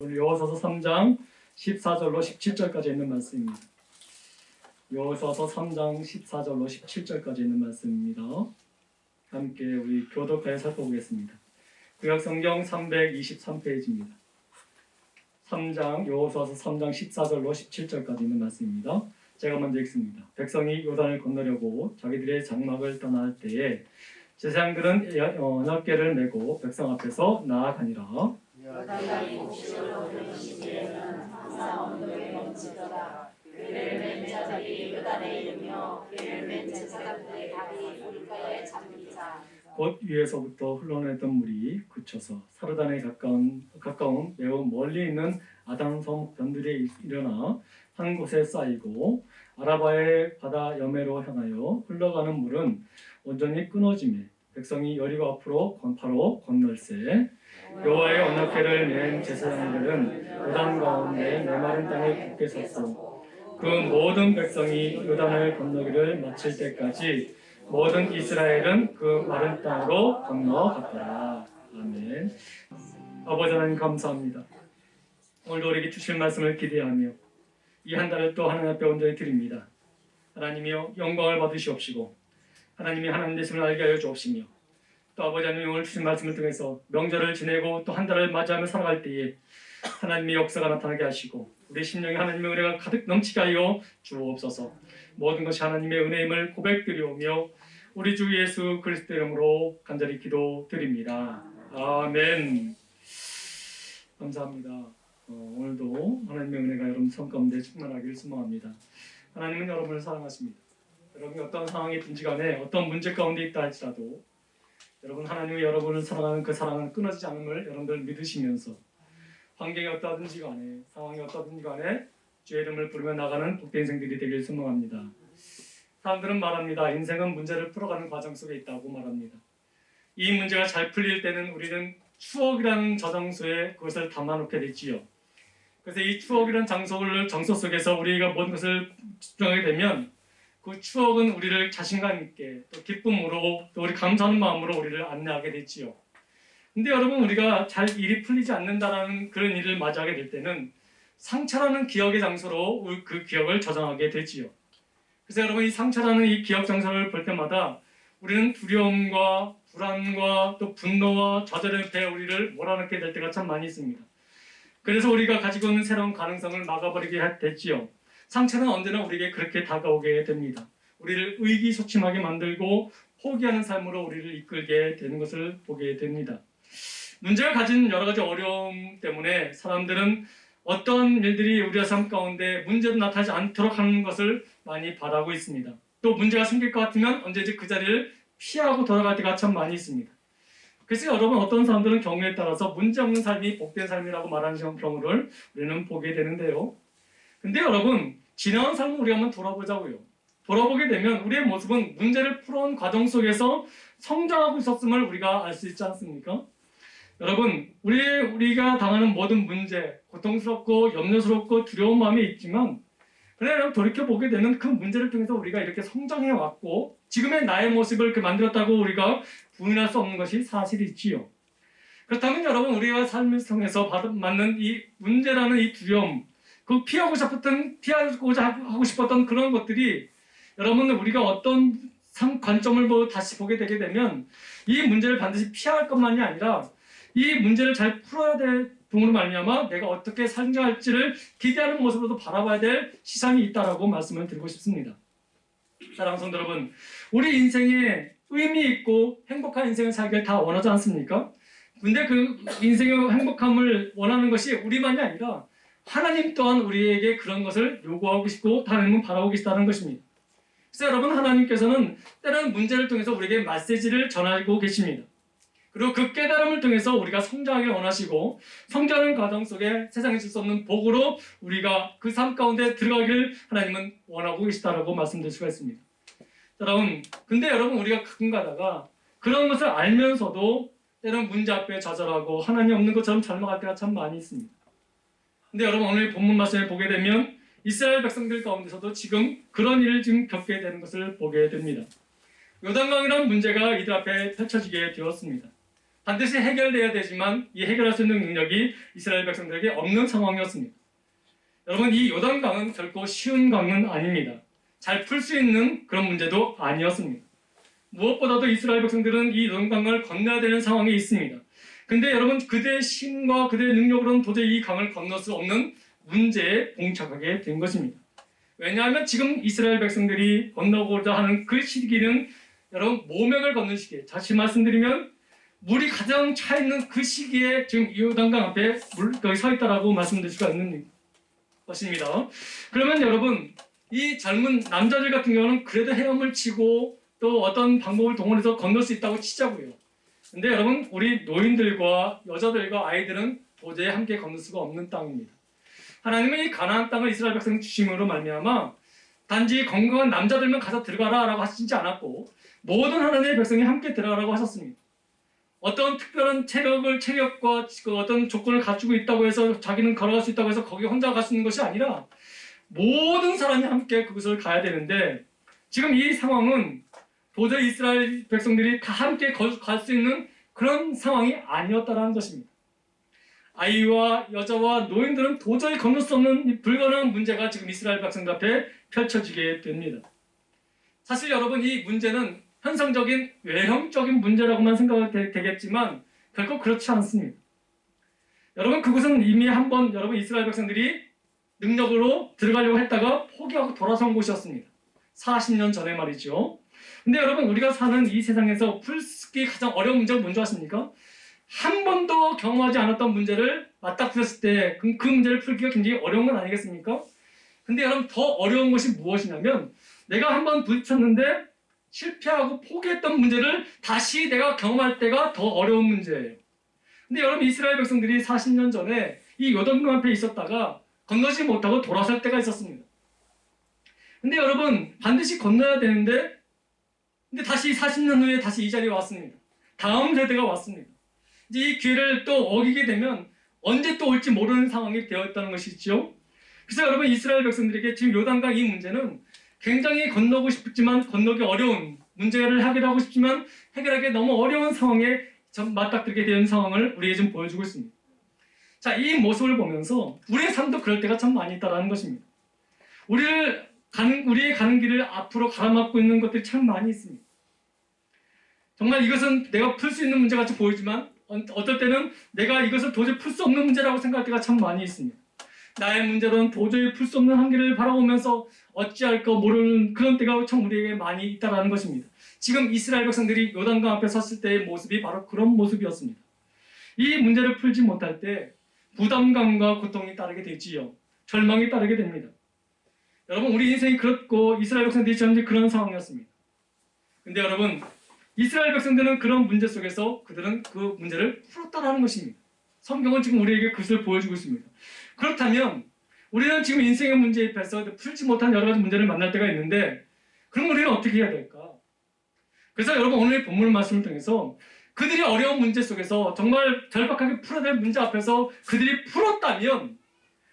오늘 여호수아서 3장 14절로 17절까지 있는 말씀입니다. 여호수아서 3장 14절로 17절까지 있는 말씀입니다. 함께 우리 교독하여 살펴보겠습니다. 구약성경 323페이지입니다. 3장 여호수아서 3장 14절로 17절까지 있는 말씀입니다. 제가 먼저 읽습니다. 백성이 요단을 건너려고 자기들의 장막을 떠날 때에 제사장들은 언약궤를 메고 백성 앞에서 나아가니라. 요단강이 옥시로 흐르는 시기에는 항상 언덕에 멈추더라. 궤를 맨 자들이 요단에 이르며 궤를 맨 제사장들의 발이 물가에 잠기자. 곧 위에서부터 흘러내던 물이 그쳐서 사르단에 가까운 매우 멀리 있는 아단섬 변들에 일어나 한 곳에 쌓이고 아라바의 바다 여매로 향하여 흘러가는 물은 온전히 끊어지매 백성이 여리고 앞으로 바로 건널세. 여호와의 언약궤를 맨 제사장들은 요단 가운데 메마른 땅에 굳게 섰고 그 모든 백성이 요단을 건너기를 마칠 때까지 모든 이스라엘은 그 마른 땅으로 건너갔더라. 아멘. 아버지 하나님 감사합니다. 오늘도 우리에게 주실 말씀을 기대하며 이 한 달을 또 하나님 앞에 온전히 드립니다. 하나님이여 영광을 받으시옵시고 하나님이 하나님 되심을 알게 하여 주옵시며 또 아버지 하나님 오늘 주신 말씀을 통해서 명절을 지내고 또 한 달을 맞이하며 살아갈 때에 하나님의 역사가 나타나게 하시고 우리 심령에 하나님의 은혜가 가득 넘치게 하여 주옵소서. 모든 것이 하나님의 은혜임을 고백드리오며 우리 주 예수 그리스도 이름으로 간절히 기도드립니다. 아멘. 감사합니다. 오늘도 하나님의 은혜가 여러분 삶 가운데 충만하기를 소망합니다. 하나님은 여러분을 사랑하십니다. 여러분이 어떤 상황에 든지 간에 어떤 문제 가운데 있다 할지라도 여러분 하나님이 여러분을 사랑하는 그 사랑은 끊어지지 않음을 여러분들 믿으시면서 환경이 어떠하든지 간에 상황이 어떠하든지 간에 주의 이름을 부르며 나가는 복된 인생들이 되길 소망합니다. 사람들은 말합니다. 인생은 문제를 풀어가는 과정 속에 있다고 말합니다. 이 문제가 잘 풀릴 때는 우리는 추억이라는 저장소에 그것을 담아놓게 되지요. 그래서 이 추억이라는 장소 속에서 우리가 모든 것을 집중하게 되면 그 추억은 우리를 자신감 있게 또 기쁨으로 또 우리 감사하는 마음으로 우리를 안내하게 되지요. 근데 여러분 우리가 잘 일이 풀리지 않는다라는 그런 일을 맞이하게 될 때는 상처라는 기억의 장소로 그 기억을 저장하게 되지요. 그래서 여러분 이 상처라는 이 기억 장소를 볼 때마다 우리는 두려움과 불안과 또 분노와 좌절의 배에 우리를 몰아넣게 될 때가 참 많이 있습니다. 그래서 우리가 가지고 있는 새로운 가능성을 막아버리게 됐지요. 상처는 언제나 우리에게 그렇게 다가오게 됩니다. 우리를 의기소침하게 만들고 포기하는 삶으로 우리를 이끌게 되는 것을 보게 됩니다. 문제가 가진 여러 가지 어려움 때문에 사람들은 어떤 일들이 우리의 삶 가운데 문제로 나타나지 않도록 하는 것을 많이 바라고 있습니다. 또 문제가 생길 것 같으면 언제든지 그 자리를 피하고 돌아갈 때가 참 많이 있습니다. 그래서 여러분 어떤 사람들은 경우에 따라서 문제 없는 삶이 복된 삶이라고 말하는 경우를 우리는 보게 되는데요. 근데 여러분 지나온 삶을 우리가 한번 돌아보자고요. 돌아보게 되면 우리의 모습은 문제를 풀어온 과정 속에서 성장하고 있었음을 우리가 알 수 있지 않습니까? 여러분 우리가 당하는 모든 문제 고통스럽고 염려스럽고 두려운 마음이 있지만 그러나 돌이켜보게 되면 그 문제를 통해서 우리가 이렇게 성장해왔고 지금의 나의 모습을 이렇게 만들었다고 우리가 부인할 수 없는 것이 사실이지요. 그렇다면 여러분 우리가 삶을 통해서 맞는 이 문제라는 이 두려움 그 피하고자 하고 싶었던 그런 것들이 여러분 우리가 어떤 관점을 다시 보게 되게 되면 이 문제를 반드시 피할 것만이 아니라 이 문제를 잘 풀어야 될 동으로 말미암아 내가 어떻게 성장할지를 기대하는 모습으로도 바라봐야 될 시선이 있다라고 말씀을 드리고 싶습니다. 사랑하는 성도 여러분, 우리 인생에 의미 있고 행복한 인생을 살기를 다 원하지 않습니까? 근데 그 인생의 행복함을 원하는 것이 우리만이 아니라 하나님 또한 우리에게 그런 것을 요구하고 싶고 하나님은 바라고 계시다는 것입니다. 그래서 여러분 하나님께서는 때로는 문제를 통해서 우리에게 메시지를 전하고 계십니다. 그리고 그 깨달음을 통해서 우리가 성장하길 원하시고 성장하는 과정 속에 세상에 줄 수 없는 복으로 우리가 그 삶 가운데 들어가기를 하나님은 원하고 계시다라고 말씀드릴 수가 있습니다. 여러분, 근데 여러분 우리가 가끔 가다가 그런 것을 알면서도 때로는 문제 앞에 좌절하고 하나님 없는 것처럼 잘못할 때가 참 많이 있습니다. 근데 여러분 오늘 본문 말씀을 보게 되면 이스라엘 백성들 가운데서도 지금 그런 일을 지금 겪게 되는 것을 보게 됩니다. 요단강이라는 문제가 이들 앞에 펼쳐지게 되었습니다. 반드시 해결돼야 되지만 이 해결할 수 있는 능력이 이스라엘 백성들에게 없는 상황이었습니다. 여러분, 이 요단강은 결코 쉬운 강은 아닙니다. 잘 풀 수 있는 그런 문제도 아니었습니다. 무엇보다도 이스라엘 백성들은 이 요단강을 건너야 되는 상황에 있습니다. 근데 여러분, 그들의 힘과 그들의 능력으로는 도저히 이 강을 건널 수 없는 문제에 봉착하게 된 것입니다. 왜냐하면 지금 이스라엘 백성들이 건너고자 하는 그 시기는 여러분, 모명을 걷는 시기에, 다시 말씀드리면 물이 가장 차 있는 그 시기에 지금 이 요단강 앞에 거기 서 있다라고 말씀드릴 수가 있는 것입니다. 그러면 여러분, 이 젊은 남자들 같은 경우는 그래도 헤엄을 치고 또 어떤 방법을 동원해서 건널 수 있다고 치자고요. 근데 여러분, 우리 노인들과 여자들과 아이들은 도저히 함께 건널 수가 없는 땅입니다. 하나님은 이 가나안 땅을 이스라엘 백성 주심으로 말미암아 단지 건강한 남자들만 가서 들어가라라고 하시지 않았고 모든 하나님의 백성이 함께 들어가라고 하셨습니다. 어떤 특별한 체력과 그 어떤 조건을 갖추고 있다고 해서 자기는 걸어갈 수 있다고 해서 거기 혼자 갈 수 있는 것이 아니라 모든 사람이 함께 그곳을 가야 되는데 지금 이 상황은 도저히 이스라엘 백성들이 다 함께 갈 수 있는 그런 상황이 아니었다는 것입니다. 아이와 여자와 노인들은 도저히 건널 수 없는 불가능한 문제가 지금 이스라엘 백성들 앞에 펼쳐지게 됩니다. 사실 여러분, 이 문제는 현상적인 외형적인 문제라고만 생각이 되겠지만 결코 그렇지 않습니다. 여러분, 그곳은 이미 한번 여러분 이스라엘 백성들이 능력으로 들어가려고 했다가 포기하고 돌아선 곳이었습니다. 40년 전에 말이죠. 근데 여러분, 우리가 사는 이 세상에서 풀기 가장 어려운 문제가 뭔지 아십니까? 한 번도 경험하지 않았던 문제를 맞닥뜨렸을 때 그 문제를 풀기가 굉장히 어려운 건 아니겠습니까? 근데 여러분, 더 어려운 것이 무엇이냐면 내가 한 번 부딪혔는데 실패하고 포기했던 문제를 다시 내가 경험할 때가 더 어려운 문제예요. 근데 여러분, 이스라엘 백성들이 40년 전에 이 요단강 앞에 있었다가 건너지 못하고 돌아설 때가 있었습니다. 근데 여러분, 반드시 건너야 되는데 근데 다시 40년 후에 다시 이 자리에 왔습니다. 다음 세대가 왔습니다. 이제 이 기회를 또 어기게 되면 언제 또 올지 모르는 상황이 되었다는 것이죠. 그래서 여러분, 이스라엘 백성들에게 지금 요단강 이 문제는 굉장히 건너고 싶지만 건너기 어려운 문제를 해결하고 싶지만 해결하기 너무 어려운 상황에 맞닥뜨리게 되는 상황을 우리에게 좀 보여주고 있습니다. 자, 이 모습을 보면서 우리의 삶도 그럴 때가 참 많이 있다는 것입니다. 우리의 가는 길을 앞으로 가로막고 있는 것들이 참 많이 있습니다. 정말 이것은 내가 풀 수 있는 문제 같이 보이지만 어떨 때는 내가 이것을 도저히 풀 수 없는 문제라고 생각할 때가 참 많이 있습니다. 나의 문제로는 도저히 풀 수 없는 한계를 바라보면서 어찌할까 모르는 그런 때가 참 우리에게 많이 있다는 것입니다. 지금 이스라엘 백성들이 요단강 앞에 섰을 때의 모습이 바로 그런 모습이었습니다. 이 문제를 풀지 못할 때 부담감과 고통이 따르게 되지요. 절망이 따르게 됩니다. 여러분, 우리 인생이 그렇고 이스라엘 백성들이 전혀 그런 상황이었습니다. 근데 여러분, 이스라엘 백성들은 그런 문제 속에서 그들은 그 문제를 풀었다라는 것입니다. 성경은 지금 우리에게 그것을 보여주고 있습니다. 그렇다면 우리는 지금 인생의 문제에 입해서 풀지 못한 여러 가지 문제를 만날 때가 있는데 그럼 우리는 어떻게 해야 될까? 그래서 여러분, 오늘 본문 말씀을 통해서 그들이 어려운 문제 속에서 정말 절박하게 풀어야 될 문제 앞에서 그들이 풀었다면,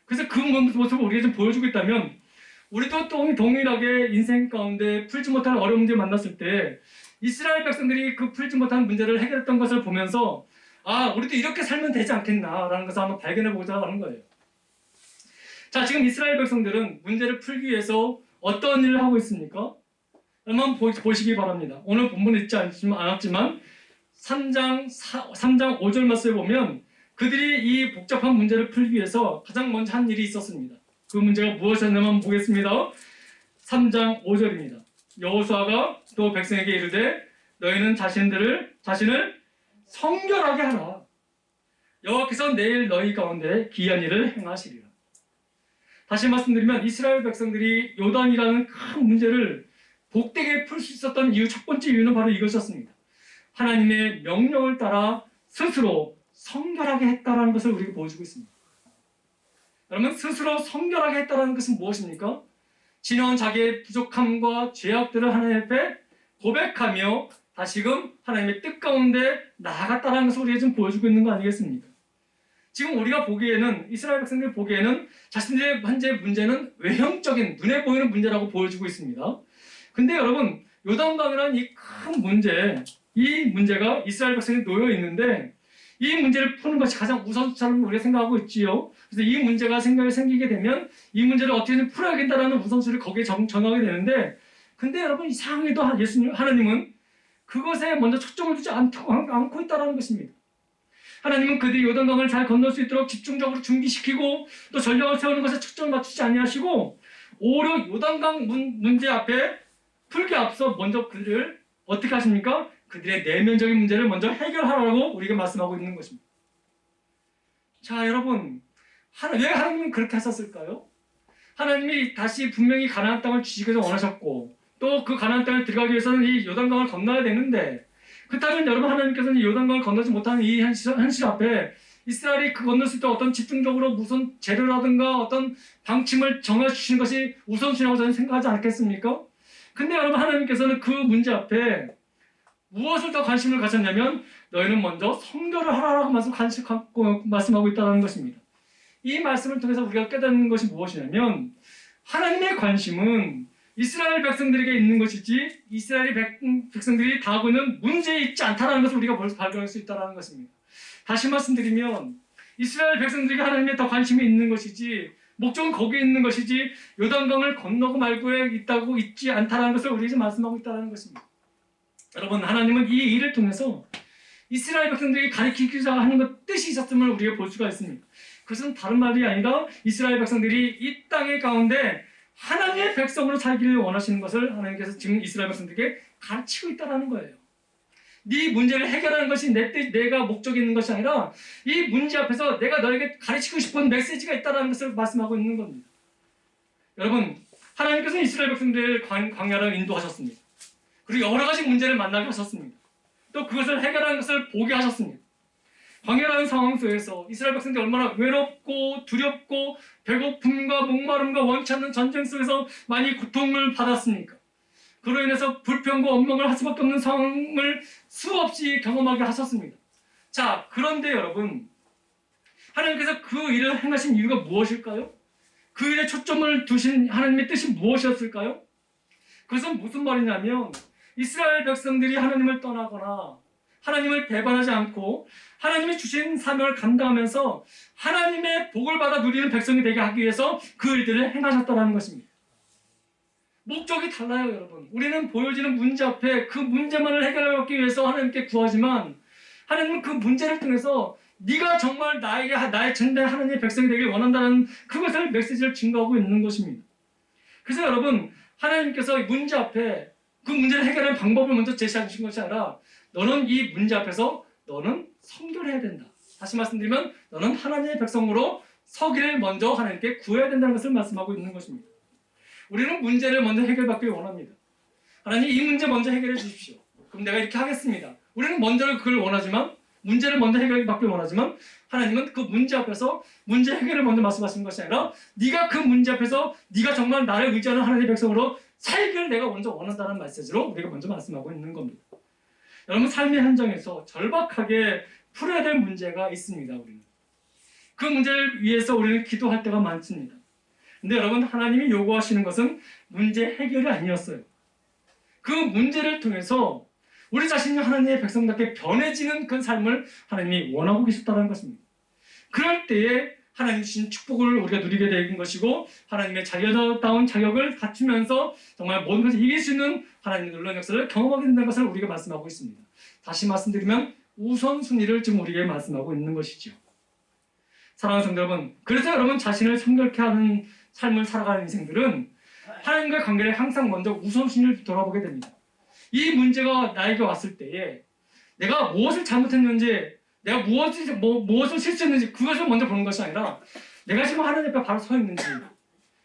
그래서 그 모습을 우리에게 좀 보여주고 있다면 우리도 또 동일하게 인생 가운데 풀지 못할 어려운 문제 만났을 때 이스라엘 백성들이 그 풀지 못한 문제를 해결했던 것을 보면서 우리도 이렇게 살면 되지 않겠나라는 것을 한번 발견해보자 하는 거예요. 자, 지금 이스라엘 백성들은 문제를 풀기 위해서 어떤 일을 하고 있습니까? 한번 보시기 바랍니다. 오늘 본문에 있지 않았지만 3장 5절 말씀에 보면 그들이 이 복잡한 문제를 풀기 위해서 가장 먼저 한 일이 있었습니다. 그 문제가 무엇이었냐면 보겠습니다. 3장 5절입니다. 여호수아가 또 백성에게 이르되 너희는 자신을 성결하게 하라. 여호와께서 내일 너희 가운데 기이한 일을 행하시리라. 다시 말씀드리면 이스라엘 백성들이 요단이라는 큰 문제를 복되게 풀 수 있었던 이유, 첫 번째 이유는 바로 이것이었습니다. 하나님의 명령을 따라 스스로 성결하게 했다라는 것을 우리에게 보여주고 있습니다. 여러분, 스스로 성결하게 했다라는 것은 무엇입니까? 지나온 자기의 부족함과 죄악들을 하나님 앞에 고백하며 다시금 하나님의 뜻 가운데 나아갔다라는 것을 우리에게 좀 보여주고 있는 거 아니겠습니까? 지금 우리가 보기에는, 이스라엘 백성들이 보기에는 자신들의 현재 문제는 외형적인 눈에 보이는 문제라고 보여주고 있습니다. 근데 여러분, 요단강이라는 이 큰 문제, 이 문제가 이스라엘 백성이 놓여 있는데 이 문제를 푸는 것이 가장 우선순위로 우리가 생각하고 있지요. 그래서 이 문제가 생기게 되면 이 문제를 어떻게든 풀어야 된다는 우선순위를 거기에 정하게 되는데, 근데 여러분 이상하게도 하나님은 그것에 먼저 초점을 두지 않고 있다는 것입니다. 하나님은 그들이 요단강을 잘 건널 수 있도록 집중적으로 준비시키고 또 전략을 세우는 것에 초점을 맞추지 아니하시고, 오히려 요단강 문제 앞에 풀기 앞서 먼저 그들을 어떻게 하십니까? 그들의 내면적인 문제를 먼저 해결하라고 우리가 말씀하고 있는 것입니다. 자, 여러분, 왜 하나님은 그렇게 하셨을까요? 하나님이 다시 분명히 가나안 땅을 주시기를 원하셨고 또 그 가나안 땅을 들어가기 위해서는 이 요단강을 건너야 되는데, 그렇다면 여러분 하나님께서는 이 요단강을 건너지 못하는 이 현실 앞에 이스라엘이 그 건널 수 있도록 어떤 집중적으로 무슨 재료라든가 어떤 방침을 정해주시는 것이 우선순위라고 저는 생각하지 않겠습니까? 근데 여러분 하나님께서는 그 문제 앞에 무엇을 더 관심을 가졌냐면 너희는 먼저 성결을 하라라고 말씀하고 있다는 것입니다. 이 말씀을 통해서 우리가 깨닫는 것이 무엇이냐면 하나님의 관심은 이스라엘 백성들에게 있는 것이지 이스라엘 백성들이 당하고 있는 문제에 있지 않다는 것을 우리가 벌써 발견할 수 있다는 것입니다. 다시 말씀드리면 이스라엘 백성들에게 하나님의 더 관심이 있는 것이지 목적은 거기에 있는 것이지 요단강을 건너고 말고에 있지 않다는 것을 우리에게 말씀하고 있다는 것입니다. 여러분 하나님은 이 일을 통해서 이스라엘 백성들에게 가르치고자 하는 것 뜻이 있었음을 우리가 볼 수가 있습니다. 그것은 다른 말이 아니라 이스라엘 백성들이 이 땅의 가운데 하나님의 백성으로 살기를 원하시는 것을 하나님께서 지금 이스라엘 백성들에게 가르치고 있다는 거예요. 네 문제를 해결하는 것이 내가 목적이 있는 것이 아니라 이 문제 앞에서 내가 너에게 가르치고 싶은 메시지가 있다는 것을 말씀하고 있는 겁니다. 여러분 하나님께서 이스라엘 백성들을 광야로 인도하셨습니다. 그리고 여러 가지 문제를 만나게 하셨습니다. 또 그것을 해결하는 것을 보게 하셨습니다. 광야라는 상황 속에서 이스라엘 백성들이 얼마나 외롭고 두렵고 배고픔과 목마름과 원치 않는 전쟁 속에서 많이 고통을 받았습니까? 그로 인해서 불평과 원망을 할 수밖에 없는 상황을 수없이 경험하게 하셨습니다. 자, 그런데 여러분 하나님께서 그 일을 행하신 이유가 무엇일까요? 그 일에 초점을 두신 하나님의 뜻이 무엇이었을까요? 그것은 무슨 말이냐면 이스라엘 백성들이 하나님을 떠나거나 하나님을 배반하지 않고 하나님이 주신 사명을 감당하면서 하나님의 복을 받아 누리는 백성이 되게 하기 위해서 그 일들을 행하셨다는 것입니다. 목적이 달라요, 여러분. 우리는 보여지는 문제 앞에 그 문제만을 해결하기 위해서 하나님께 구하지만 하나님은 그 문제를 통해서 네가 정말 나의 전대 하나님의 백성이 되길 원한다는 그것을 메시지를 증거하고 있는 것입니다. 그래서 여러분 하나님께서 문제 앞에 그 문제를 해결하는 방법을 먼저 제시하신 것이 아니라 너는 이 문제 앞에서 너는 성결해야 된다. 다시 말씀드리면 너는 하나님의 백성으로 서기를 먼저 하나님께 구해야 된다는 것을 말씀하고 있는 것입니다. 우리는 문제를 먼저 해결받길 원합니다. 하나님 이 문제 먼저 해결해 주십시오. 그럼 내가 이렇게 하겠습니다. 우리는 먼저 그걸 원하지만 문제를 먼저 해결받길 원하지만 하나님은 그 문제 앞에서 문제 해결을 먼저 말씀하시는 것이 아니라 네가 그 문제 앞에서 네가 정말 나를 의지하는 하나님의 백성으로 살기를 내가 먼저 원한다는 메시지로 우리가 먼저 말씀하고 있는 겁니다. 여러분 삶의 현장에서 절박하게 풀어야 될 문제가 있습니다. 우리는 그 문제를 위해서 우리는 기도할 때가 많습니다. 근데 여러분 하나님이 요구하시는 것은 문제 해결이 아니었어요. 그 문제를 통해서 우리 자신이 하나님의 백성답게 변해지는 그 삶을 하나님이 원하고 계셨다는 것입니다. 그럴 때에 하나님 주신 축복을 우리가 누리게 되는 것이고 하나님의 자녀다운 자격을 갖추면서 정말 모든 것을 이길 수 있는 하나님의 놀라운 역사를 경험하게 된다는 것을 우리가 말씀하고 있습니다. 다시 말씀드리면 우선순위를 지금 우리에게 말씀하고 있는 것이죠. 사랑하는 성도 여러분, 그래서 여러분 자신을 성결케 하는 삶을 살아가는 인생들은 하나님과의 관계를 항상 먼저 우선순위를 돌아보게 됩니다. 이 문제가 나에게 왔을 때에 내가 무엇을 잘못했는지 내가 무엇을 실수했는지 그것을 먼저 보는 것이 아니라 내가 지금 하나님 앞에 바로 서 있는지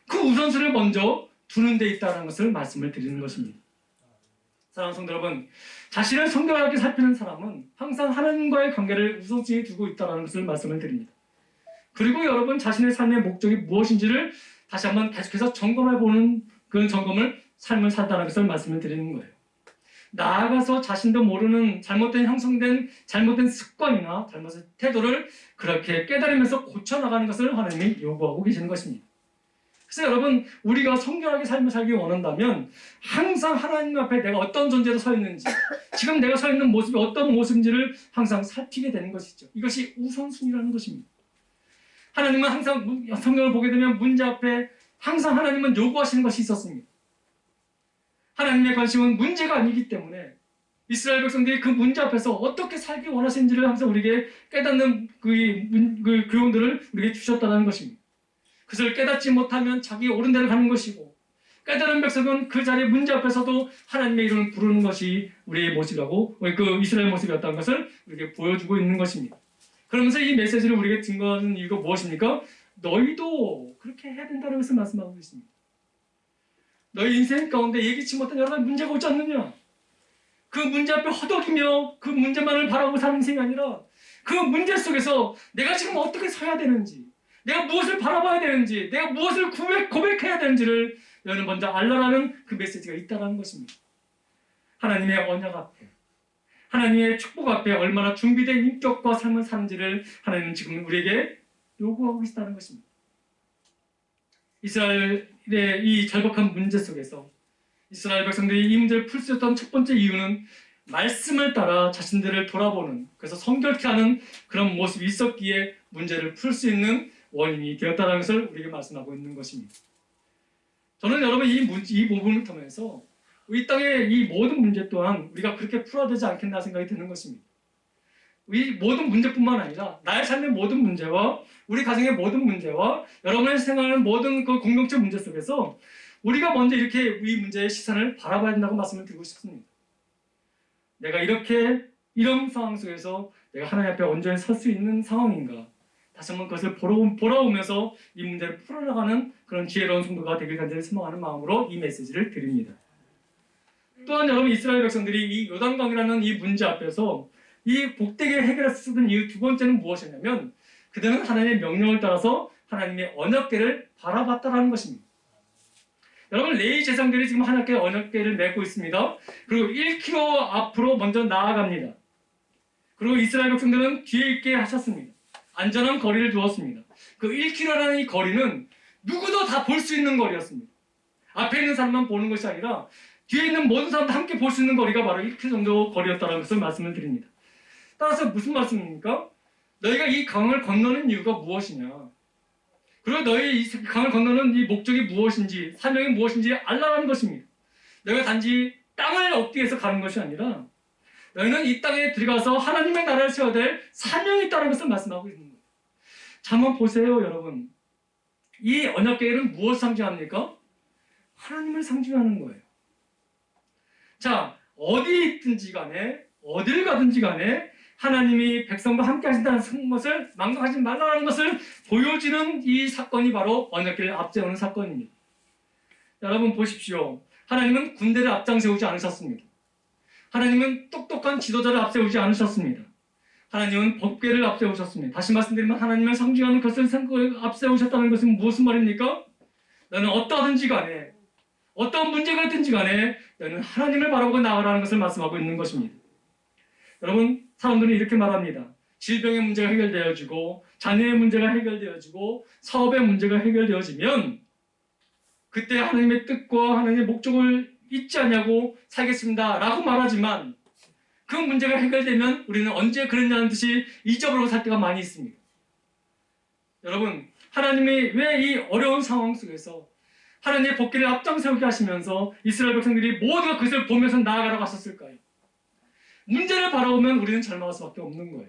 그 우선순위를 먼저 두는 데 있다는 것을 말씀을 드리는 것입니다. 사랑하는 성도 여러분, 자신을 성결하게 살피는 사람은 항상 하나님과의 관계를 우선순위에 두고 있다는 것을 말씀을 드립니다. 그리고 여러분 자신의 삶의 목적이 무엇인지를 다시 한번 계속해서 점검해보는 그런 점검을 삶을 산다는 것을 말씀을 드리는 거예요. 나아가서 자신도 모르는 형성된 잘못된 습관이나 잘못된 태도를 그렇게 깨달으면서 고쳐나가는 것을 하나님이 요구하고 계시는 것입니다. 그래서 여러분, 우리가 성결하게 삶을 살기 원한다면 항상 하나님 앞에 내가 어떤 존재로 서 있는지, 지금 내가 서 있는 모습이 어떤 모습인지를 항상 살피게 되는 것이죠. 이것이 우선순위라는 것입니다. 하나님은 항상 성경을 보게 되면 문제 앞에 항상 하나님은 요구하시는 것이 있었습니다. 하나님의 관심은 문제가 아니기 때문에 이스라엘 백성들이 그 문제 앞에서 어떻게 살기 원하시는지를 항상 우리에게 깨닫는 그 교훈들을 우리에게 주셨다는 것입니다. 그것을 깨닫지 못하면 자기 옳은 대로 가는 것이고, 깨달은 백성은 그 자리의 문제 앞에서도 하나님의 이름을 부르는 것이 우리의 모습이라고, 그 이스라엘 모습이었다는 것을 우리에게 보여주고 있는 것입니다. 그러면서 이 메시지를 우리에게 증거하는 이유가 무엇입니까? 너희도 그렇게 해야 된다는 것을 말씀하고 있습니다. 너희 인생 가운데 예기치 못한 여러 가지 문제가 오지 않느냐? 그 문제 앞에 허덕이며 그 문제만을 바라보고 사는 인생이 아니라 그 문제 속에서 내가 지금 어떻게 서야 되는지, 내가 무엇을 바라봐야 되는지, 내가 무엇을 고백해야 되는지를 너희는 먼저 알라라는 그 메시지가 있다는 것입니다. 하나님의 언약 앞에, 하나님의 축복 앞에 얼마나 준비된 인격과 삶을 사는지를 하나님은 지금 우리에게 요구하고 계시다는 것입니다. 이스라엘의 이 절박한 문제 속에서 이스라엘 백성들이 이 문제를 풀 수 있었던 첫 번째 이유는 말씀을 따라 자신들을 돌아보는, 그래서 성결케 하는 그런 모습이 있었기에 문제를 풀 수 있는 원인이 되었다는 것을 우리에게 말씀하고 있는 것입니다. 저는 여러분 이 부분을 통해서 이 땅의 이 모든 문제 또한 우리가 그렇게 풀어야 되지 않겠나 생각이 드는 것입니다. 이 모든 문제뿐만 아니라 나의 삶의 모든 문제와 우리 가정의 모든 문제와 여러분의 생활하는 모든 그 공동체 문제 속에서 우리가 먼저 이렇게 이 문제의 시선을 바라봐야 된다고 말씀을 드리고 싶습니다. 내가 이런 상황 속에서 내가 하나님 앞에 온전히 설 수 있는 상황인가? 다시 한번 그것을 보러오면서 이 문제를 풀어나가는 그런 지혜로운 성도가 되길 간절히 소망하는 마음으로 이 메시지를 드립니다. 또한 여러분, 이스라엘 백성들이 이 요단강이라는 이 문제 앞에서 이 복되게 해결할 수 있는 이유 두 번째는 무엇이냐면 그들은 하나님의 명령을 따라서 하나님의 언약궤를 바라봤다라는 것입니다. 여러분, 레위 제사장들이 지금 하나님께 언약궤를 메고 있습니다. 그리고 1km 앞으로 먼저 나아갑니다. 그리고 이스라엘 백성들은 뒤에 있게 하셨습니다. 안전한 거리를 두었습니다. 그 1km라는 이 거리는 누구도 다 볼 수 있는 거리였습니다. 앞에 있는 사람만 보는 것이 아니라 뒤에 있는 모든 사람도 함께 볼 수 있는 거리가 바로 1km 정도 거리였다는 것을 말씀을 드립니다. 따라서 무슨 말씀입니까? 너희가 이 강을 건너는 이유가 무엇이냐? 그리고 너희 이 강을 건너는 이 목적이 무엇인지, 사명이 무엇인지 알라라는 것입니다. 너희가 단지 땅을 얻기 위해서 가는 것이 아니라 너희는 이 땅에 들어가서 하나님의 나라를 세워야 될 사명이 있다는 것을 말씀하고 있는 거예요. 자, 한번 보세요, 여러분. 이 언약궤는 무엇을 상징합니까? 하나님을 상징하는 거예요. 자, 어디 있든지 간에, 어딜 가든지 간에 하나님이 백성과 함께 하신다는 것을 망각하지 말라는 것을 보여주는 이 사건이 바로 언약궤를 앞세우는 사건입니다. 여러분 보십시오. 하나님은 군대를 앞장세우지 않으셨습니다. 하나님은 똑똑한 지도자를 앞세우지 않으셨습니다. 하나님은 법궤를 앞세우셨습니다. 다시 말씀드리면 하나님을 상징하는 것을 앞세우셨다는 것은 무슨 말입니까? 너는 어떠하든지 간에, 어떤 문제가 있든지 간에 너는 하나님을 바라보고 나아가라는 것을 말씀하고 있는 것입니다. 여러분, 사람들은 이렇게 말합니다. 질병의 문제가 해결되어지고 자녀의 문제가 해결되어지고 사업의 문제가 해결되어지면 그때 하나님의 뜻과 하나님의 목적을 잊지 않냐고 살겠습니다 라고 말하지만 그 문제가 해결되면 우리는 언제 그랬냐는 듯이 잊어버리고 살 때가 많이 있습니다. 여러분, 하나님이 왜 이 어려운 상황 속에서 하나님의 복귀를 앞장세우게 하시면서 이스라엘 백성들이 모두가 그것을 보면서 나아가라고 하셨을까요? 문제를 바라보면 우리는 절망할 수밖에 없는 거예요.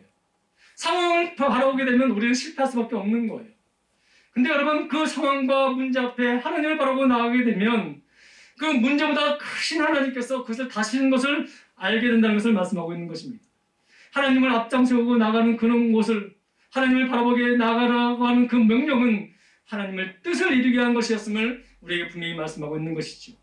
상황을 바라보게 되면 우리는 실패할 수밖에 없는 거예요. 근데 여러분, 그 상황과 문제 앞에 하나님을 바라보고 나아가게 되면 그 문제보다 크신 하나님께서 그것을 다시는 것을 알게 된다는 것을 말씀하고 있는 것입니다. 하나님을 앞장세우고 나가는 그런 곳을, 하나님을 바라보게 나아가라고 하는 그 명령은 하나님의 뜻을 이루게 한 것이었음을 우리에게 분명히 말씀하고 있는 것이죠.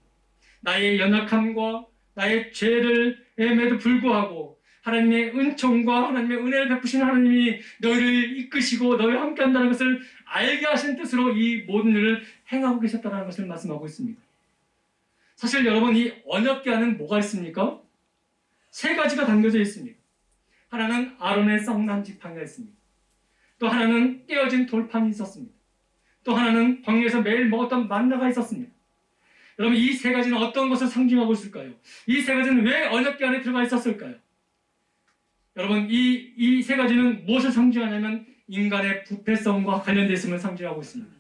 나의 연약함과 나의 죄를에도 불구하고 하나님의 은총과 하나님의 은혜를 베푸신 하나님이 너희를 이끄시고 너희와 함께 한다는 것을 알게 하신 뜻으로 이 모든 일을 행하고 계셨다는 것을 말씀하고 있습니다. 사실 여러분, 이 언약궤 안에는 뭐가 있습니까? 세 가지가 담겨져 있습니다. 하나는 아론의 썩난 지팡이가 있습니다. 또 하나는 깨어진 돌판이 있었습니다. 또 하나는 광야에서 매일 먹었던 만나가 있었습니다. 여러분 이 세 가지는 어떤 것을 상징하고 있을까요? 이 세 가지는 왜 언약궤 안에 들어가 있었을까요? 여러분 이 세 가지는 무엇을 상징하냐면 인간의 부패성과 관련되어 있음을 상징하고 있습니다.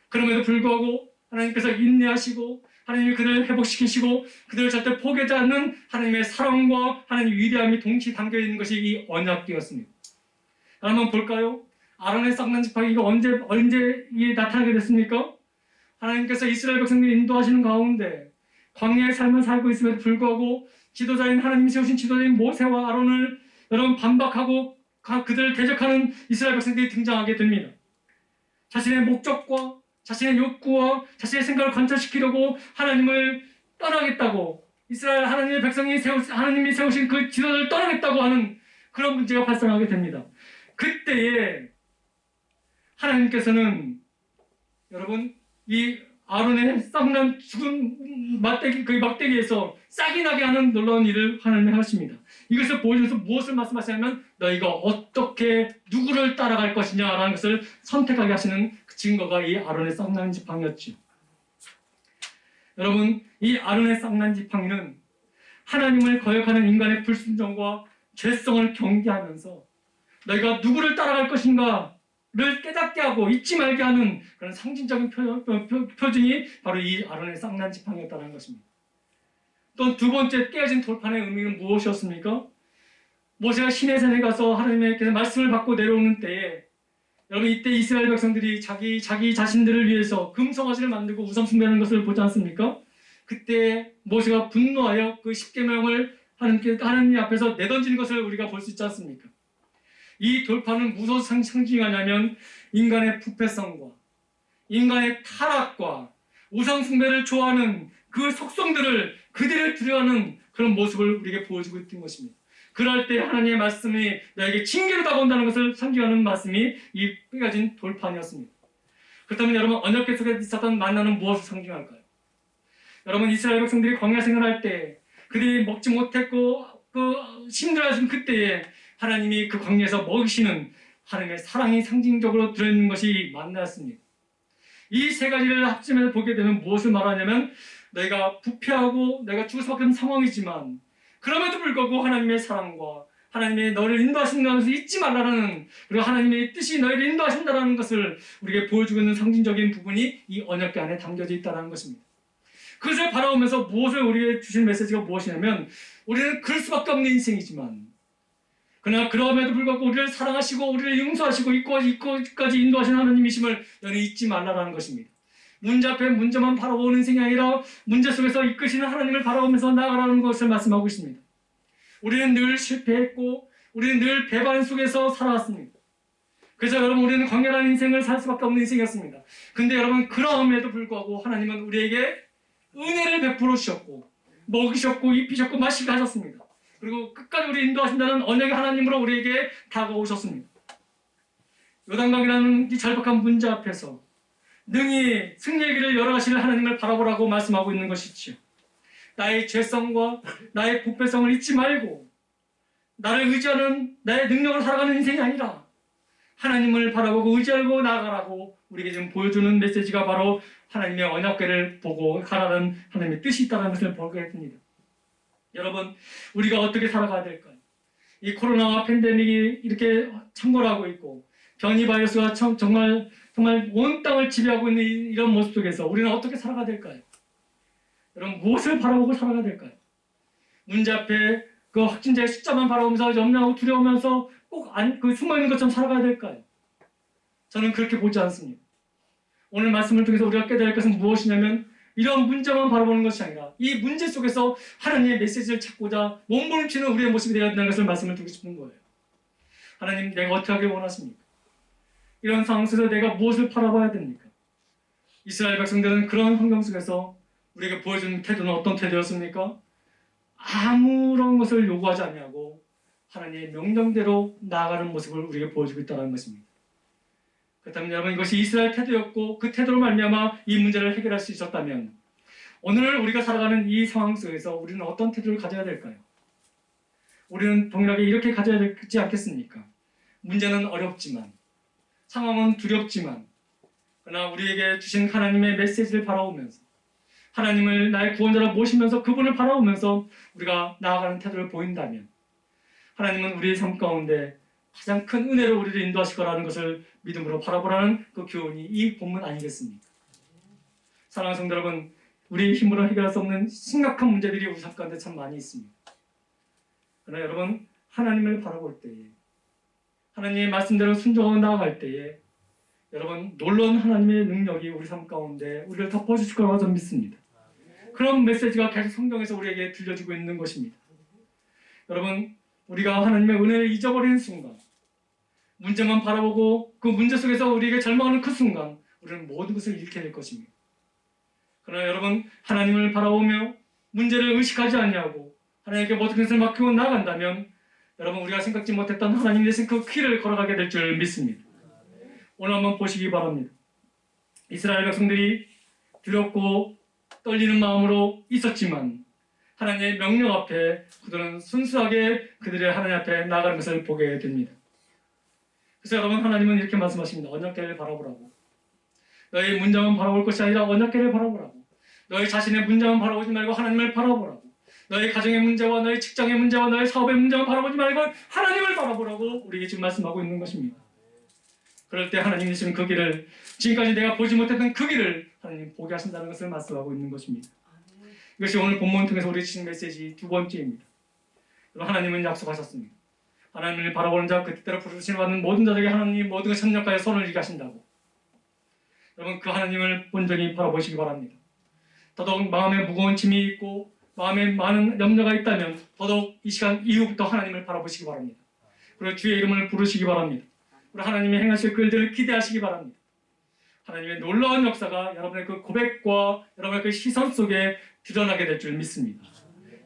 그럼에도 불구하고 하나님께서 인내하시고 하나님이 그들을 회복시키시고 그들을 절대 포기하지 않는 하나님의 사랑과 하나님의 위대함이 동시에 담겨있는 것이 이 언약궤였습니다. 한번 볼까요? 아론의 쌍난 지팡이가 언제 나타나게 됐습니까? 하나님께서 이스라엘 백성들을 인도하시는 가운데 광야의 삶을 살고 있음에도 불구하고 지도자인 하나님이 세우신 지도자인 모세와 아론을 여러분 반박하고 그들을 대적하는 이스라엘 백성들이 등장하게 됩니다. 자신의 목적과 자신의 욕구와 자신의 생각을 관철시키려고 하나님을 떠나겠다고 이스라엘 하나님의 백성이 하나님이 세우신 그 지도자를 떠나겠다고 하는 그런 문제가 발생하게 됩니다. 그때에 하나님께서는 여러분 이 아론의 쌍난 죽은 막대기에서 싹이 나게 하는 놀라운 일을 하나님이 하십니다. 이것을 보여주면서 무엇을 말씀하시냐면 너희가 어떻게 누구를 따라갈 것이냐라는 것을 선택하게 하시는 그 증거가 이 아론의 쌍난 지팡이였죠. 여러분 이 아론의 쌍난 지팡이는 하나님을 거역하는 인간의 불순종과 죄성을 경계하면서 너희가 누구를 따라갈 것인가 를 깨닫게 하고 잊지 말게 하는 그런 상징적인 표징이 바로 이 아론의 쌍난 지팡이였다는 것입니다. 또 두 번째 깨어진 돌판의 의미는 무엇이었습니까? 모세가 시내산에 가서 하나님께서 말씀을 받고 내려오는 때에 여러분 이때 이스라엘 백성들이 자기 자신들을 위해서 금송아지를 만들고 우상 숭배하는 것을 보지 않습니까? 그때 모세가 분노하여 그 십계명을 하나님 앞에서 내던지는 것을 우리가 볼 수 있지 않습니까? 이 돌판은 무엇을 상징하냐면 인간의 부패성과 인간의 타락과 우상 숭배를 좋아하는 그 속성들을 그대로 드러내는 그런 모습을 우리에게 보여주고 있던 것입니다. 그럴 때 하나님의 말씀이 너에게 징계로 다가온다는 것을 상징하는 말씀이 이 뼈가진 돌판이었습니다. 그렇다면 여러분 언약궤 속에 있었던 만나는 무엇을 상징할까요? 여러분 이스라엘 백성들이 광야 생활할 때 그들이 먹지 못했고 힘들어하신 그때에 하나님이 그 광야에서 먹이시는 하나님의 사랑이 상징적으로 들어있는 것이 만나였습니다. 이 세 가지를 합치면서 보게 되면 무엇을 말하냐면 너희가 부패하고 내가 죽을 수밖에 없는 상황이지만 그럼에도 불구하고 하나님의 사랑과 하나님의 너를 인도하신다는 것을 잊지 말라는 그리고 하나님의 뜻이 너희를 인도하신다는 것을 우리에게 보여주고 있는 상징적인 부분이 이 언약궤 안에 담겨져 있다는 것입니다. 그것을 바라보면서 무엇을 우리에게 주신 메시지가 무엇이냐면 우리는 그럴 수밖에 없는 인생이지만 그러나 그럼에도 불구하고 우리를 사랑하시고 우리를 용서하시고 이까지 인도하시는 하나님이심을 너는 잊지 말라라는 것입니다. 문제 앞에 문제만 바라보는 인생이 아니라 문제 속에서 이끄시는 하나님을 바라보면서 나아가라는 것을 말씀하고 있습니다. 우리는 늘 실패했고 우리는 늘 배반 속에서 살아왔습니다. 그래서 여러분 우리는 광야라는 인생을 살 수밖에 없는 인생이었습니다. 근데 여러분 그럼에도 불구하고 하나님은 우리에게 은혜를 베풀어 주셨고 먹이셨고 입히셨고 마시게 하셨습니다. 그리고 끝까지 우리 인도하신다는 언약의 하나님으로 우리에게 다가오셨습니다. 요단강이라는 이 절박한 문제 앞에서 능히 승리의 길을 열어가시는 하나님을 바라보라고 말씀하고 있는 것이지요. 나의 죄성과 나의 부패성을 잊지 말고 나를 의지하는 나의 능력을 살아가는 인생이 아니라 하나님을 바라보고 의지하고 나아가라고 우리에게 지금 보여주는 메시지가 바로 하나님의 언약궤를 보고 가라는 하나님의 뜻이 있다는 것을 보게 됩니다. 여러분 우리가 어떻게 살아가야 될까요? 이 코로나와 팬데믹이 이렇게 창궐하고 있고 변이 바이러스가 정말 온 땅을 지배하고 있는 이런 모습 속에서 우리는 어떻게 살아가야 될까요? 여러분 무엇을 바라보고 살아가야 될까요? 문제 앞에 그 확진자의 숫자만 바라보면서 염려하고 두려우면서 꼭 숨어있는 것처럼 살아가야 될까요? 저는 그렇게 보지 않습니다. 오늘 말씀을 통해서 우리가 깨달을 것은 무엇이냐면 이런 문제만 바라보는 것이 아니라 이 문제 속에서 하나님의 메시지를 찾고자 몸부림치는 우리의 모습이 되어야 된다는 것을 말씀을 드리고 싶은 거예요. 하나님 내가 어떻게 하길 원하십니까? 이런 상황 속에서 내가 무엇을 바라봐야 됩니까? 이스라엘 백성들은 그런 환경 속에서 우리에게 보여주는 태도는 어떤 태도였습니까? 아무런 것을 요구하지 아니하고 하나님의 명령대로 나아가는 모습을 우리에게 보여주고 있다는 것입니다. 그렇다면 여러분 이것이 이스라엘 태도였고 그 태도로 말미암아 이 문제를 해결할 수 있었다면 오늘 우리가 살아가는 이 상황 속에서 우리는 어떤 태도를 가져야 될까요? 우리는 동일하게 이렇게 가져야 되지 않겠습니까? 문제는 어렵지만 상황은 두렵지만 그러나 우리에게 주신 하나님의 메시지를 바라보면서 하나님을 나의 구원자로 모시면서 그분을 바라보면서 우리가 나아가는 태도를 보인다면 하나님은 우리의 삶 가운데 가장 큰 은혜로 우리를 인도하실 거라는 것을 믿음으로 바라보라는 그 교훈이 이 본문 아니겠습니까? 사랑하는 성도 여러분, 우리의 힘으로 해결할 수 없는 심각한 문제들이 우리 삶 가운데 참 많이 있습니다. 그러나 여러분, 하나님을 바라볼 때에 하나님의 말씀대로 순종하고 나아갈 때에 여러분 놀라운 하나님의 능력이 우리 삶 가운데 우리를 덮어주실 거라고 저는 믿습니다. 그런 메시지가 계속 성경에서 우리에게 들려지고 있는 것입니다. 여러분, 우리가 하나님의 은혜를 잊어버리는 순간, 문제만 바라보고 그 문제 속에서 우리에게 절망하는 그 순간 우리는 모든 것을 잃게 될 것입니다. 그러나 여러분, 하나님을 바라보며 문제를 의식하지 아니하고 하나님께 모든 것을 맡기고 나아간다면 여러분, 우리가 생각지 못했던 하나님 대신 그 길을 걸어가게 될 줄 믿습니다. 오늘 한번 보시기 바랍니다. 이스라엘 백성들이 두렵고 떨리는 마음으로 있었지만 하나님의 명령 앞에 그들은 순수하게 그들의 하나님 앞에 나아가는 것을 보게 됩니다. 그래서 여러분, 하나님은 이렇게 말씀하십니다. 언약궤를 바라보라고. 너희 문제만 바라볼 것이 아니라 언약궤를 바라보라고. 너희 자신의 문제만 바라보지 말고 하나님을 바라보라고. 너희 가정의 문제와 너희 직장의 문제와 너희 사업의 문제만 바라보지 말고 하나님을 바라보라고 우리에게 지금 말씀하고 있는 것입니다. 그럴 때 하나님이 지금 그 길을, 지금까지 내가 보지 못했던 그 길을 하나님 보게 하신다는 것을 말씀하고 있는 것입니다. 이것이 오늘 본문 통해서 우리 주신 메시지 두 번째입니다. 하나님은 약속하셨습니다. 하나님을 바라보는 자, 그 뜻대로 부르심을 받는 모든 자들에게 하나님 모든 참력하여 손을 이게 하신다고. 여러분, 그 하나님을 온전히 바라보시기 바랍니다. 더더욱 마음에 무거운 짐이 있고 마음에 많은 염려가 있다면 더더욱 이 시간 이후부터 하나님을 바라보시기 바랍니다. 그리고 주의 이름을 부르시기 바랍니다. 우리 하나님이 행하실 그 일들을 기대하시기 바랍니다. 하나님의 놀라운 역사가 여러분의 그 고백과 여러분의 그 시선 속에 드러나게 될 줄 믿습니다.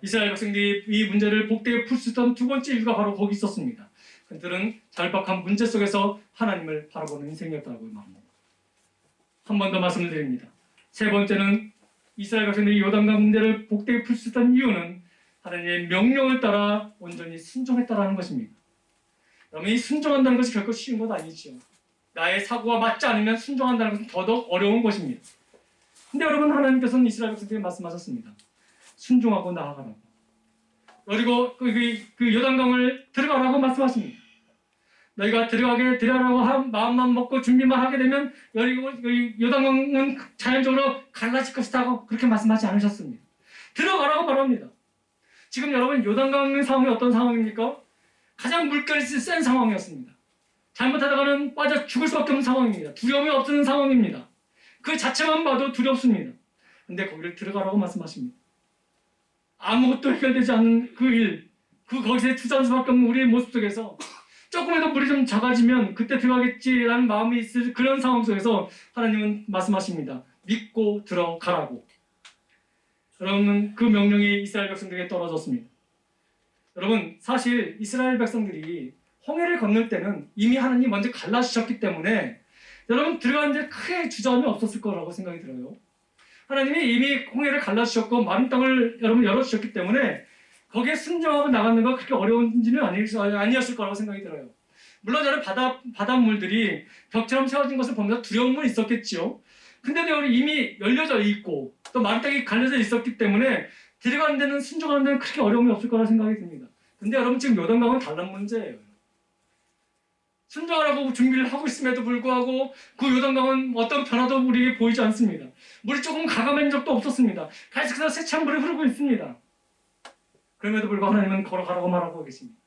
이스라엘 백성들이 이 문제를 복되게 풀 수 있던 두 번째 이유가 바로 거기 있었습니다. 그들은 절박한 문제 속에서 하나님을 바라보는 인생이었다고 말합니다. 한 번 더 말씀을 드립니다. 세 번째는 이스라엘 백성들이 요단강 문제를 복되게 풀 수 있던 이유는 하나님의 명령을 따라 온전히 순종했다라는 것입니다. 여러분, 이 순종한다는 것이 결코 쉬운 것 아니죠. 나의 사고가 맞지 않으면 순종한다는 것은 더더욱 어려운 것입니다. 근데 여러분, 하나님께서는 이스라엘 백성들에게 말씀하셨습니다. 순종하고 나아가라고. 그리고 그 요단강을 들어가라고 말씀하십니다. 너희가 들어가게 되라고 마음만 먹고 준비만 하게 되면 요단강은 자연적으로 갈라질 것이라고 그렇게 말씀하지 않으셨습니다. 들어가라고 말합니다. 지금 여러분, 요단강 상황이 어떤 상황입니까? 가장 물결이 센 상황이었습니다. 잘못하다가는 빠져 죽을 수밖에 없는 상황입니다. 두려움이 없는 상황입니다. 그 자체만 봐도 두렵습니다. 근데 거기를 들어가라고 말씀하십니다. 아무것도 해결되지 않는 그 일, 거기서 투자할 수밖에 없는 우리의 모습 속에서 조금이라도 물이 좀 작아지면 그때 들어가겠지라는 마음이 있을 그런 상황 속에서 하나님은 말씀하십니다. 믿고 들어가라고. 여러분, 그 명령이 이스라엘 백성들에게 떨어졌습니다. 여러분, 사실 이스라엘 백성들이 홍해를 건널 때는 이미 하나님이 먼저 갈라주셨기 때문에 여러분, 들어가는데 크게 주저함이 없었을 거라고 생각이 들어요. 하나님이 이미 홍해를 갈라주셨고 마른 땅을 여러분 열어주셨기 때문에 거기에 순종하고 나가는 거 그렇게 어려운 일은 아니었을 거라고 생각이 들어요. 물론 저는 바닷물들이 벽처럼 세워진 것을 보면서 두려움은 있었겠지요. 근데 이미 열려져 있고 또 마른 땅이 갈려져 있었기 때문에 들어가는 데는 순종하는 데는 그렇게 어려움이 없을 거라 생각이 듭니다. 근데 여러분, 지금 요단강은 다른 문제예요. 순종하라고 준비를 하고 있음에도 불구하고 그 요단강은 어떤 변화도 우리에게 보이지 않습니다. 물이 조금 가감한 적도 없었습니다. 계속해서 세찬 물이 흐르고 있습니다. 그럼에도 불구하고 하나님은 걸어가라고 말하고 계십니다.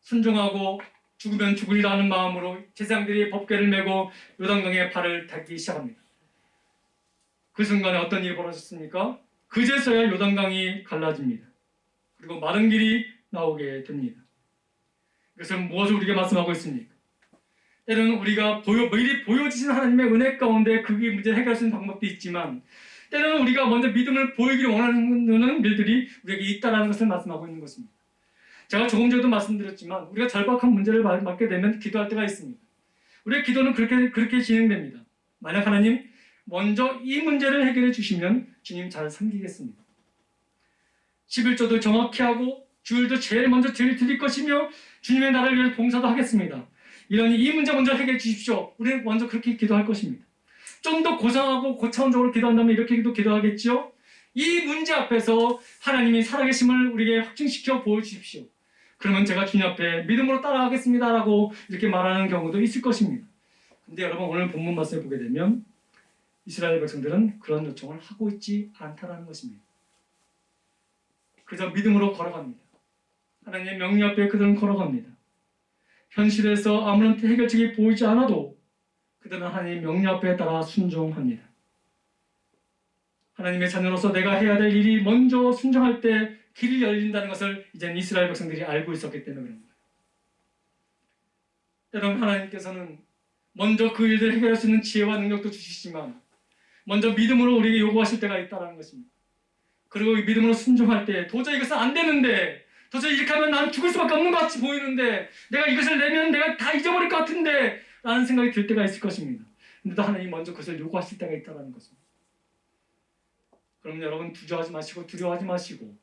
순종하고 죽으면 죽으리라는 마음으로 제사장들이 법궤를 메고 요단강에 발을 닿기 시작합니다. 그 순간에 어떤 일이 벌어졌습니까? 그제서야 요단강이 갈라집니다. 그리고 마른 길이 나오게 됩니다. 이것은 무엇을 우리에게 말씀하고 있습니까? 때로는 우리가 미리 보여주신 하나님의 은혜 가운데 그 문제를 해결할 수 있는 방법도 있지만 때로는 우리가 먼저 믿음을 보이기를 원하는 일들이 우리에게 있다는 것을 말씀하고 있는 것입니다. 제가 조금 전에도 말씀드렸지만 우리가 절박한 문제를 맞게 되면 기도할 때가 있습니다. 우리의 기도는 그렇게 진행됩니다. 만약 하나님 먼저 이 문제를 해결해 주시면 주님 잘 섬기겠습니다. 11조도 정확히 하고 주일도 제일 먼저 드릴 것이며 주님의 나라를 위해 봉사도 하겠습니다. 이 문제 먼저 해결해 주십시오. 우리는 먼저 그렇게 기도할 것입니다. 좀 더 고상하고 고차원적으로 기도한다면 이렇게도 기도하겠죠. 이 문제 앞에서 하나님이 살아계심을 우리에게 확증시켜 보여주십시오. 그러면 제가 주님 앞에 믿음으로 따라가겠습니다라고 이렇게 말하는 경우도 있을 것입니다. 근데 여러분 오늘 본문 말씀을 보게 되면 이스라엘 백성들은 그런 요청을 하고 있지 않다라는 것입니다. 그저 믿음으로 걸어갑니다. 하나님의 명령 앞에 그들은 걸어갑니다. 현실에서 아무런 해결책이 보이지 않아도 그들은 하나님의 명령 앞에 따라 순종합니다. 하나님의 자녀로서 내가 해야 될 일이 먼저 순종할 때 길이 열린다는 것을 이제는 이스라엘 백성들이 알고 있었기 때문에 그럽니다. 때론 하나님께서는 먼저 그 일들을 해결할 수 있는 지혜와 능력도 주시지만 먼저 믿음으로 우리에게 요구하실 때가 있다는 것입니다. 그리고 이 믿음으로 순종할 때 도저히 이것은 안 되는데, 도저히 이렇게 하면 난 죽을 수밖에 없는 것 같이 보이는데, 내가 이것을 내면 내가 다 잊어버릴 것 같은데 라는 생각이 들 때가 있을 것입니다. 근데 또 하나님이 먼저 그것을 요구하실 때가 있다는 것입니다. 그럼 여러분 주저하지 마시고 두려워하지 마시고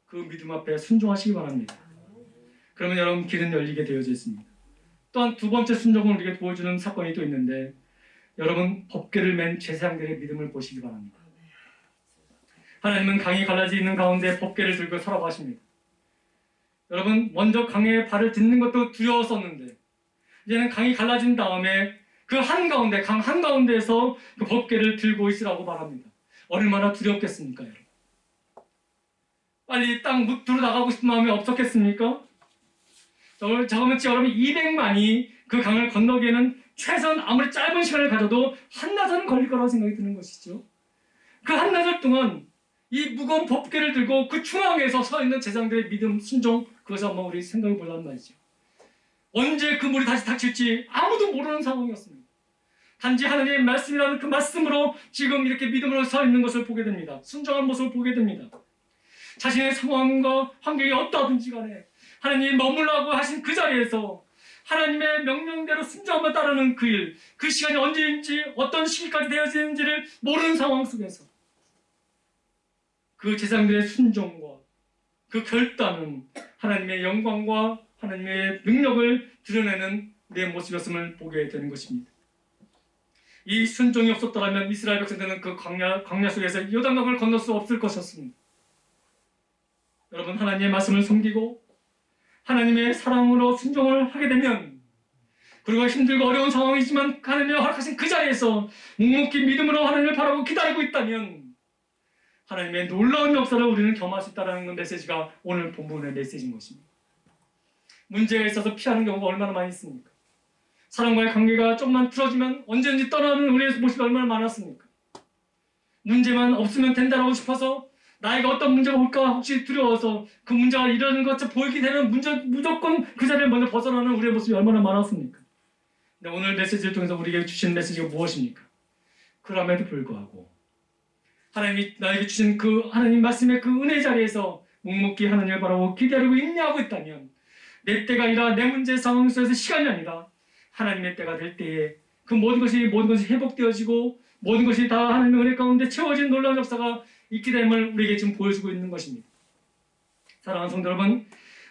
그 믿음 앞에 순종하시기 바랍니다. 그러면 여러분 길은 열리게 되어져 있습니다. 또한 두 번째 순종을 우리에게 보여주는 사건이 또 있는데, 여러분 법궤를 맨 제사장들의 믿음을 보시기 바랍니다. 하나님은 강이 갈라져 있는 가운데 법궤를 들고 서라고 하십니다. 여러분 먼저 강에 발을 딛는 것도 두려웠었는데 이제는 강이 갈라진 다음에 그 한가운데, 강 한가운데에서 그 법궤를 들고 있으라고 말합니다. 얼마나 두렵겠습니까, 여러분? 빨리 땅 밑으로 나가고 싶은 마음이 없었겠습니까? 저거면치 여러분 200만이 그 강을 건너기에는 최소한 아무리 짧은 시간을 가져도 한나절은 걸릴 거라고 생각이 드는 것이죠. 그 한나절 동안 이 무거운 법궤를 들고 그 중앙에서 서 있는 제사장들의 믿음, 순종, 그것을 한번 우리 생각해 보란 말이죠. 언제 그 물이 다시 닥칠지 아무도 모르는 상황이었습니다. 단지 하나님의 말씀이라는 그 말씀으로 지금 이렇게 믿음으로 서 있는 것을 보게 됩니다. 순종한 모습을 보게 됩니다. 자신의 상황과 환경이 어떠하든지 간에 하나님이 머물라고 하신 그 자리에서 하나님의 명령대로 순종하며 따르는 그 일, 그 시간이 언제인지 어떤 시기까지 되어지는지를 모르는 상황 속에서 그 제사장들의 순종과 그 결단은 하나님의 영광과 하나님의 능력을 드러내는 우리의 모습이었음을 보게 되는 것입니다. 이 순종이 없었더라면 이스라엘 백성들은 그 광야 속에서 요단강을 건널 수 없을 것이었습니다. 여러분 하나님의 말씀을 섬기고 하나님의 사랑으로 순종을 하게 되면, 그리고 힘들고 어려운 상황이지만 하나님이 허락하신 그 자리에서 묵묵히 믿음으로 하나님을 바라보고 기다리고 있다면 하나님의 놀라운 역사를 우리는 경험할 수 있다는 메시지가 오늘 본문의 메시지인 것입니다. 문제가 있어서 피하는 경우가 얼마나 많이 있습니까? 사람과의 관계가 조금만 틀어지면 언제든지 떠나는 우리의 모습이 얼마나 많았습니까? 문제만 없으면 된다고 싶어서 나에게 어떤 문제가 올까 혹시 두려워서 그 문제가 이러는 것처럼 보이게 되면 무조건 그 자리를 먼저 벗어나는 우리의 모습이 얼마나 많았습니까? 근데 오늘 메시지를 통해서 우리에게 주신 메시지가 무엇입니까? 그럼에도 불구하고 하나님이 나에게 주신 그 하나님 말씀의 그 은혜 자리에서 묵묵히 하나님을 바라보고 기다리고 인내하고 있다면 내 때가 아니라 내 문제 상황 속에서 시간이 아니라 하나님의 때가 될 때에 그 모든 것이 회복되어지고 모든 것이 다 하나님의 은혜 가운데 채워진 놀라운 역사가 있게 됨을 우리에게 지금 보여주고 있는 것입니다. 사랑하는 성도 여러분,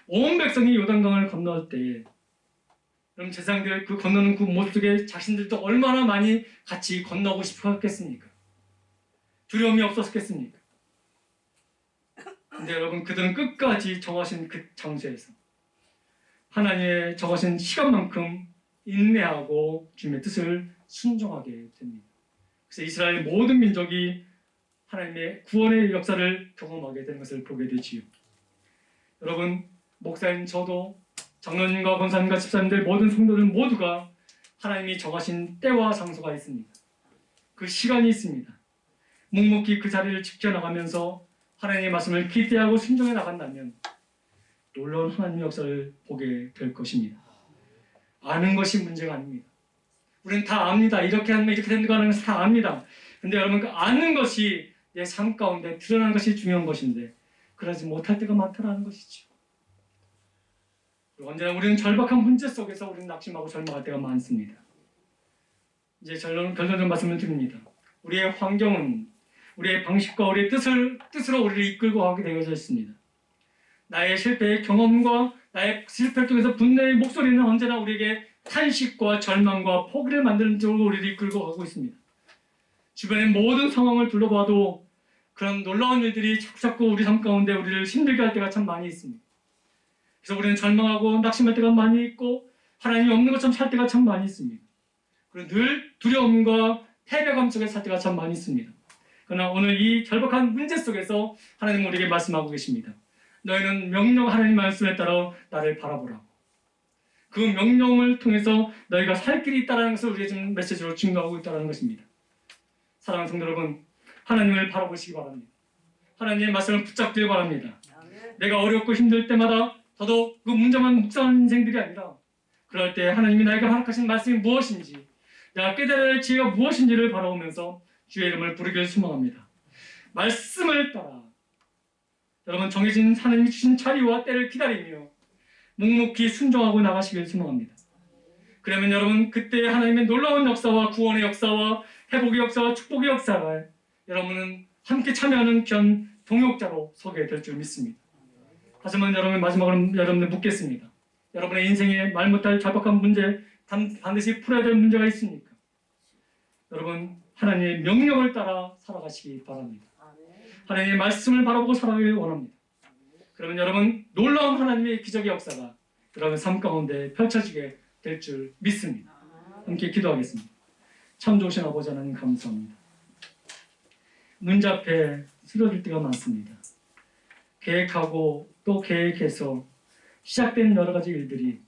온 백성이 요단강을 건널 때에 그럼 제사장들 그 건너는 그 모습 속에 자신들도 얼마나 많이 같이 건너고 싶었겠습니까? 두려움이 없었겠습니까? 근데 여러분 그들은 끝까지 정하신 그 장소에서 하나님의 정하신 시간만큼 인내하고 주님의 뜻을 순종하게 됩니다. 그래서 이스라엘 모든 민족이 하나님의 구원의 역사를 경험하게 되는 것을 보게 되지요. 여러분, 목사님 저도 장로님과 권사님과 집사님들 모든 성도들 모두가 하나님이 정하신 때와 장소가 있습니다. 그 시간이 있습니다. 묵묵히 그 자리를 지켜나가면서 하나님의 말씀을 기대하고 순종해 나간다면 놀라운 하나님의 역사를 보게 될 것입니다. 아는 것이 문제가 아닙니다. 우리는 다 압니다. 이렇게 하면 이렇게 된다는 것을 다 압니다. 근데 여러분 그 아는 것이 내 삶 가운데 드러나는 것이 중요한 것인데 그러지 못할 때가 많다는 것이죠. 언제나 우리는 절박한 문제 속에서 우리는 낙심하고 절망할 때가 많습니다. 이제 결론적인 말씀을 드립니다. 우리의 환경은 우리의 방식과 우리의 뜻으로 우리를 이끌고 가게 되어져 있습니다. 나의 실패의 경험과 나의 실패를 통해서 분노의 목소리는 언제나 우리에게 탄식과 절망과 포기를 만드는 쪽으로 우리를 이끌고 가고 있습니다. 주변의 모든 상황을 둘러봐도 그런 놀라운 일들이 자꾸 우리 삶 가운데 우리를 힘들게 할 때가 참 많이 있습니다. 그래서 우리는 절망하고 낙심할 때가 많이 있고 하나님이 없는 것처럼 살 때가 참 많이 있습니다. 그리고 늘 두려움과 패배감 속에 살 때가 참 많이 있습니다. 그러나 오늘 이 절박한 문제 속에서 하나님은 우리에게 말씀하고 계십니다. 너희는 명령 하나님 말씀에 따라 나를 바라보라고. 그 명령을 통해서 너희가 살 길이 있다는 것을 우리에게 지금 메시지로 증거하고 있다는 것입니다. 사랑하는 성도 여러분, 하나님을 바라보시기 바랍니다. 하나님의 말씀을 붙잡기를 바랍니다. 내가 어렵고 힘들 때마다 더더욱 그 문제만 묵상하는 인생들이 아니라 그럴 때 하나님이 나에게 허락하신 말씀이 무엇인지, 내가 깨달아야 할 지혜가 무엇인지를 바라보면서 주의 이름을 부르기를 소망합니다. 말씀을 따라 여러분 정해진 하나님이 주신 자리와 때를 기다리며 묵묵히 순종하고 나가시길 소망합니다. 그러면 여러분 그때 하나님의 놀라운 역사와 구원의 역사와 회복의 역사와 축복의 역사를 여러분은 함께 참여하는 귀한 동역자로 서게 될 줄 믿습니다. 하지만 여러분 마지막으로 여러분들 묻겠습니다. 여러분의 인생에 말 못할 절박한 문제, 반드시 풀어야 될 문제가 있습니까? 여러분 하나님의 명령을 따라 살아가시기 바랍니다. 하나님의 말씀을 바라보고 살아가길 원합니다. 그러면 여러분 놀라운 하나님의 기적의 역사가 여러분 삶 가운데 펼쳐지게 될 줄 믿습니다. 함께 기도하겠습니다. 참 좋으신 아버지 하나님 감사합니다. 문제 앞에 쓰러질 때가 많습니다. 계획하고 또 계획해서 시작된 여러 가지 일들이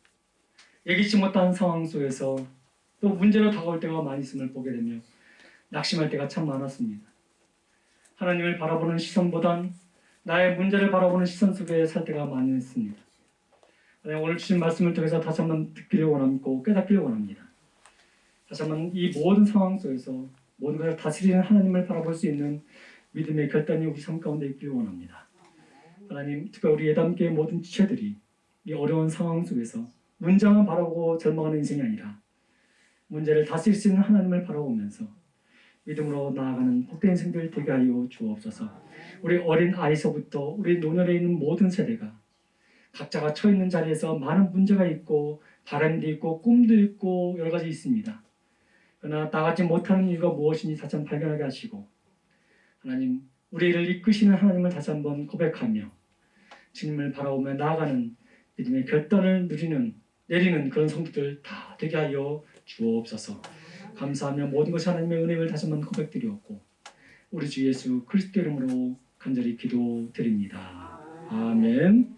예기치 못한 상황 속에서 또 문제로 다가올 때가 많이 있음을 보게 되며 낙심할 때가 참 많았습니다. 하나님을 바라보는 시선보단 나의 문제를 바라보는 시선 속에 살 때가 많이 있습니다. 오늘 주신 말씀을 통해서 다시 한번 듣기를 원하고 깨닫기를 원합니다. 다시 한번 이 모든 상황 속에서 모든 것을 다스리는 하나님을 바라볼 수 있는 믿음의 결단이 우리 삶 가운데 있기를 원합니다. 하나님, 특히 우리 예담교의 모든 지체들이 이 어려운 상황 속에서 문제만 바라보고 절망하는 인생이 아니라 문제를 다스릴 수 있는 하나님을 바라보면서 믿음으로 나아가는 복된 인생들 되게 하여 주옵소서. 우리 어린 아이서부터 우리 노년에 있는 모든 세대가 각자가 처해 있는 자리에서 많은 문제가 있고 바람도 있고 꿈도 있고 여러 가지 있습니다. 그러나 나가지 못하는 이유가 무엇인지 다시 한번 발견하게 하시고 하나님, 우리를 이끄시는 하나님을 다시 한번 고백하며 주님을 바라보며 나아가는 믿음의 결단을 내리는 그런 성도들 다 되게 하여 주옵소서. 감사하며 모든 것이 하나님의 은혜를 다시 한번 고백드리옵고 우리 주 예수 그리스도 이름으로 간절히 기도드립니다. 아멘.